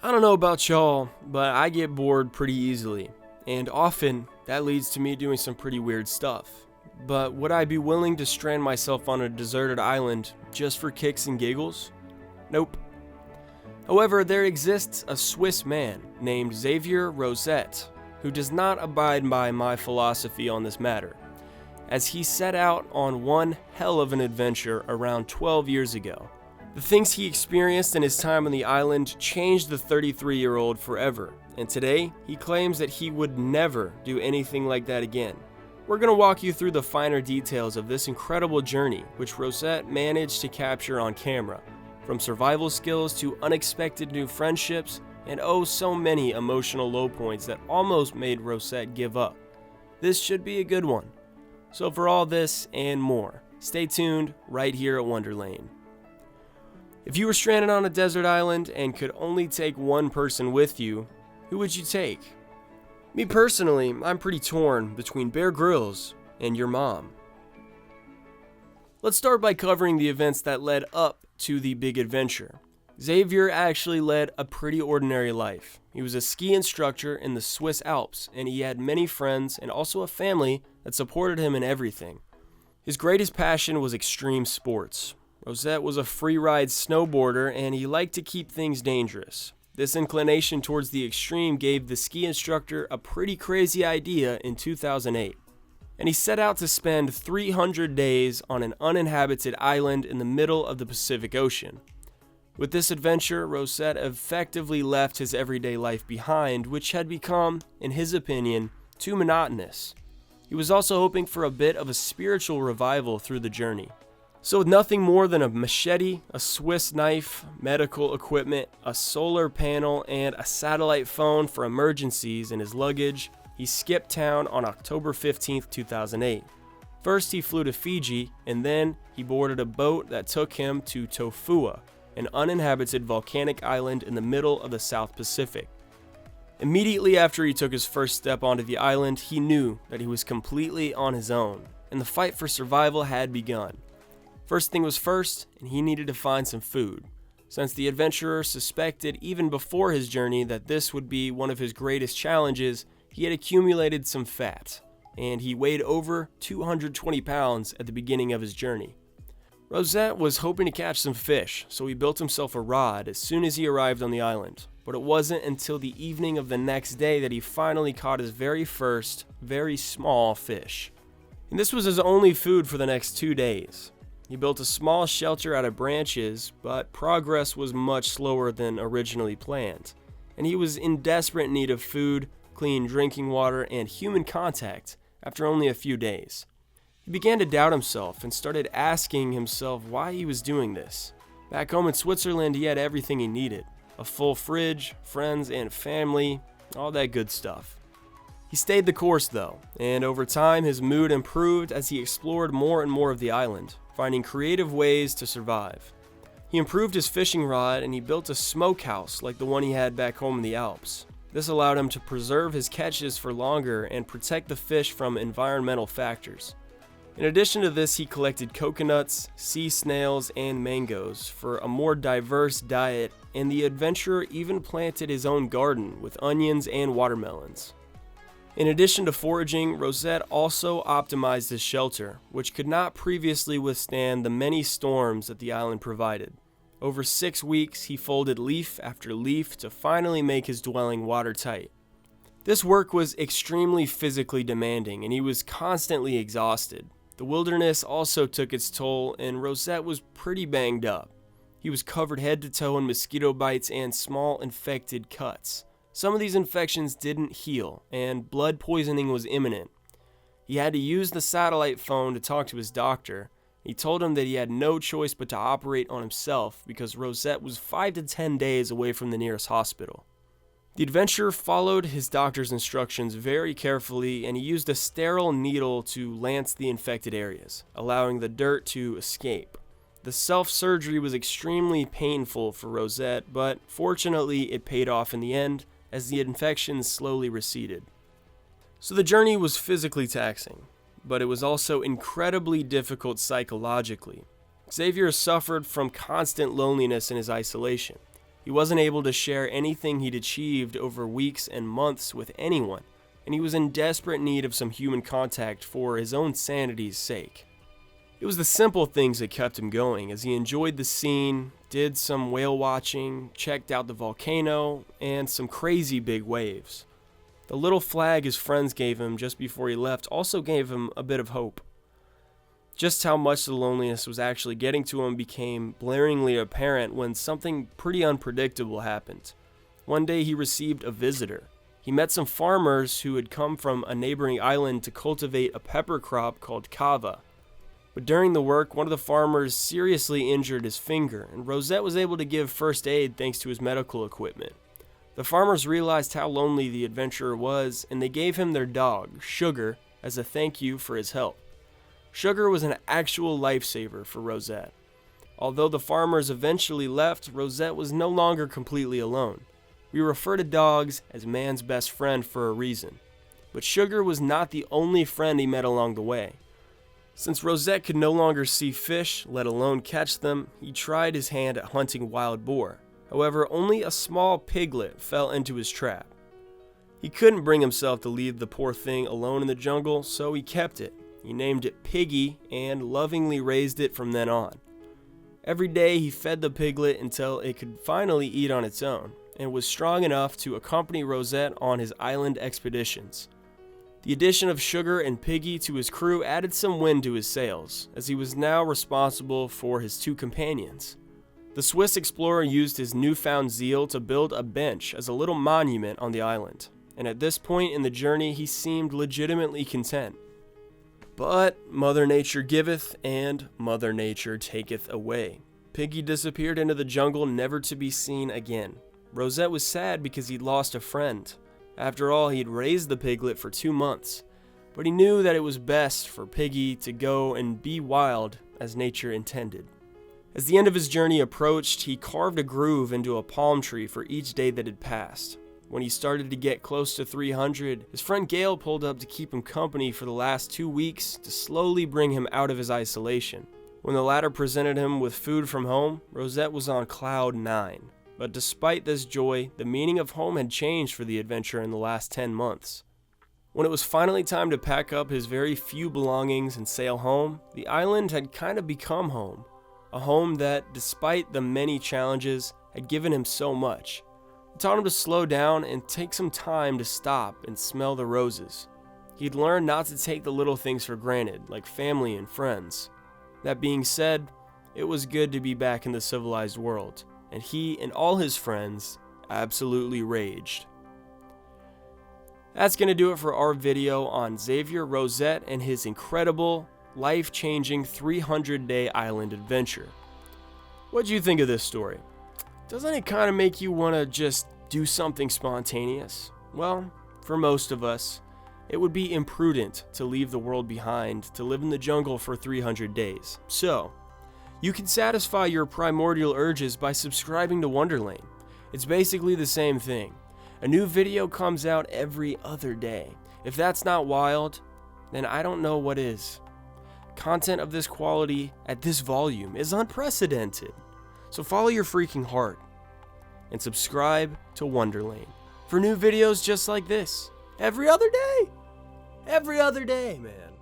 I don't know about y'all, but I get bored pretty easily, and often that leads to me doing some pretty weird stuff. But would I be willing to strand myself on a deserted island just for kicks and giggles? Nope. However, there exists a Swiss man named Xavier Rosette who does not abide by my philosophy on this matter, as he set out on one hell of an adventure around 12 years ago. The things he experienced in his time on the island changed the 33-year-old forever, and today he claims that he would never do anything like that again. We're going to walk you through the finer details of this incredible journey, which Rosette managed to capture on camera, from survival skills to unexpected new friendships, and oh so many emotional low points that almost made Rosette give up. This should be a good one. So for all this and more, stay tuned right here at Wonderlane. If you were stranded on a desert island and could only take one person with you, who would you take? Me personally, I'm pretty torn between Bear Grylls and your mom. Let's start by covering the events that led up to the big adventure. Xavier actually led a pretty ordinary life. He was a ski instructor in the Swiss Alps, and he had many friends and also a family that supported him in everything. His greatest passion was extreme sports. Rosette was a free-ride snowboarder, and he liked to keep things dangerous. This inclination towards the extreme gave the ski instructor a pretty crazy idea in 2008, and he set out to spend 300 days on an uninhabited island in the middle of the Pacific Ocean. With this adventure, Rosette effectively left his everyday life behind, which had become, in his opinion, too monotonous. He was also hoping for a bit of a spiritual revival through the journey. So with nothing more than a machete, a Swiss knife, medical equipment, a solar panel, and a satellite phone for emergencies in his luggage, he skipped town on October 15, 2008. First he flew to Fiji, and then he boarded a boat that took him to Tofua, an uninhabited volcanic island in the middle of the South Pacific. Immediately after he took his first step onto the island, he knew that he was completely on his own, and the fight for survival had begun. First thing was first, and he needed to find some food, since the adventurer suspected even before his journey that this would be one of his greatest challenges. He had accumulated some fat, and he weighed over 220 pounds at the beginning of his journey. Rosette was hoping to catch some fish, so he built himself a rod as soon as he arrived on the island, but it wasn't until the evening of the next day that he finally caught his very first, very small fish. And this was his only food for the next 2 days. He built a small shelter out of branches, but progress was much slower than originally planned, and he was in desperate need of food, clean drinking water, and human contact after only a few days. He began to doubt himself and started asking himself why he was doing this. Back home in Switzerland, he had everything he needed: a full fridge, friends and family, all that good stuff. He stayed the course though, and over time his mood improved as he explored more and more of the island, finding creative ways to survive. He improved his fishing rod, and he built a smokehouse like the one he had back home in the Alps. This allowed him to preserve his catches for longer and protect the fish from environmental factors. In addition to this, he collected coconuts, sea snails, and mangoes for a more diverse diet, and the adventurer even planted his own garden with onions and watermelons. In addition to foraging, Rosette also optimized his shelter, which could not previously withstand the many storms that the island provided. Over 6 weeks, he folded leaf after leaf to finally make his dwelling watertight. This work was extremely physically demanding, and he was constantly exhausted. The wilderness also took its toll, and Rosette was pretty banged up. He was covered head to toe in mosquito bites and small infected cuts. Some of these infections didn't heal, and blood poisoning was imminent. He had to use the satellite phone to talk to his doctor. He told him that he had no choice but to operate on himself because Rosette was 5 to 10 days away from the nearest hospital. The adventurer followed his doctor's instructions very carefully, and he used a sterile needle to lance the infected areas, allowing the dirt to escape. The self-surgery was extremely painful for Rosette, but fortunately it paid off in the end, as the infections slowly receded. So the journey was physically taxing, but it was also incredibly difficult psychologically. Xavier suffered from constant loneliness in his isolation. He wasn't able to share anything he'd achieved over weeks and months with anyone, and he was in desperate need of some human contact for his own sanity's sake. It was the simple things that kept him going, as he enjoyed the scene, did some whale watching, checked out the volcano, and some crazy big waves. The little flag his friends gave him just before he left also gave him a bit of hope. Just how much the loneliness was actually getting to him became blaringly apparent when something pretty unpredictable happened. One day he received a visitor. He met some farmers who had come from a neighboring island to cultivate a pepper crop called kava. But during the work, one of the farmers seriously injured his finger, and Rosette was able to give first aid thanks to his medical equipment. The farmers realized how lonely the adventurer was, and they gave him their dog, Sugar, as a thank you for his help. Sugar was an actual lifesaver for Rosette. Although the farmers eventually left, Rosette was no longer completely alone. We refer to dogs as man's best friend for a reason. But Sugar was not the only friend he met along the way. Since Rosette could no longer see fish, let alone catch them, he tried his hand at hunting wild boar. However, only a small piglet fell into his trap. He couldn't bring himself to leave the poor thing alone in the jungle, so he kept it. He named it Piggy and lovingly raised it from then on. Every day he fed the piglet until it could finally eat on its own, and was strong enough to accompany Rosette on his island expeditions. The addition of Sugar and Piggy to his crew added some wind to his sails, as he was now responsible for his two companions. The Swiss explorer used his newfound zeal to build a bench as a little monument on the island, and at this point in the journey he seemed legitimately content. But Mother Nature giveth, and Mother Nature taketh away. Piggy disappeared into the jungle, never to be seen again. Rosette was sad because he'd lost a friend. After all, he'd raised the piglet for 2 months, but he knew that it was best for Piggy to go and be wild as nature intended. As the end of his journey approached, he carved a groove into a palm tree for each day that had passed. When he started to get close to 300, his friend Gail pulled up to keep him company for the last 2 weeks to slowly bring him out of his isolation. When the latter presented him with food from home, Rosette was on cloud 9. But despite this joy, the meaning of home had changed for the adventurer in the last 10 months. When it was finally time to pack up his very few belongings and sail home, the island had kind of become home. A home that, despite the many challenges, had given him so much. It taught him to slow down and take some time to stop and smell the roses. He'd learned not to take the little things for granted, like family and friends. That being said, it was good to be back in the civilized world, and he and all his friends absolutely raged. That's going to do it for our video on Xavier Rosette and his incredible, life-changing 300-day island adventure. What'd you think of this story? Doesn't it kind of make you want to just do something spontaneous? Well, for most of us, it would be imprudent to leave the world behind to live in the jungle for 300 days. So, you can satisfy your primordial urges by subscribing to Wonderlane. It's basically the same thing. A new video comes out every other day. If that's not wild, then I don't know what is. Content of this quality at this volume is unprecedented. So follow your freaking heart and subscribe to Wonderlane for new videos just like this every other day. Every other day, man.